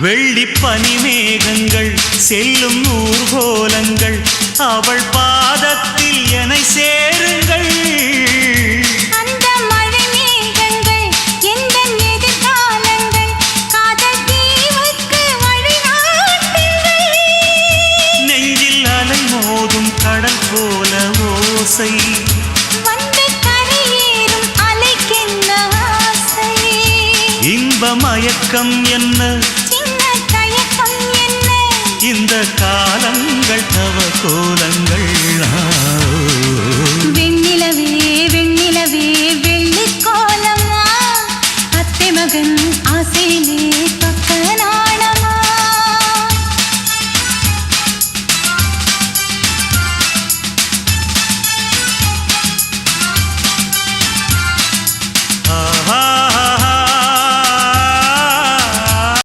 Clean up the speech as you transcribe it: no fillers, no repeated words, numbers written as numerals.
வெள்ளி பனிமேகங்கள் செல்லும் ஊர்கோலங்கள் அவள் பாதத்தில் என்னை சேருங்கள். அந்த மழை மேகங்கள் எந்த எதிர்காலங்கள் காதல் தீவுக்கு வழிகாட்டுங்கள். நெஞ்சில் அலை மோதும் கடல் போல ஓசை வந்து கரையேறும் அலைக்கென்ன ஆசை. இன்ப மயக்கம் என்ன சின்ன தயக்கம் என்ன இந்த காலங்கள் தவ கோலங்கள். வெண்ணிலவே வெண்ணிலவே வெள்ளி கோலமா அத்தை மகன் ஆசையிலே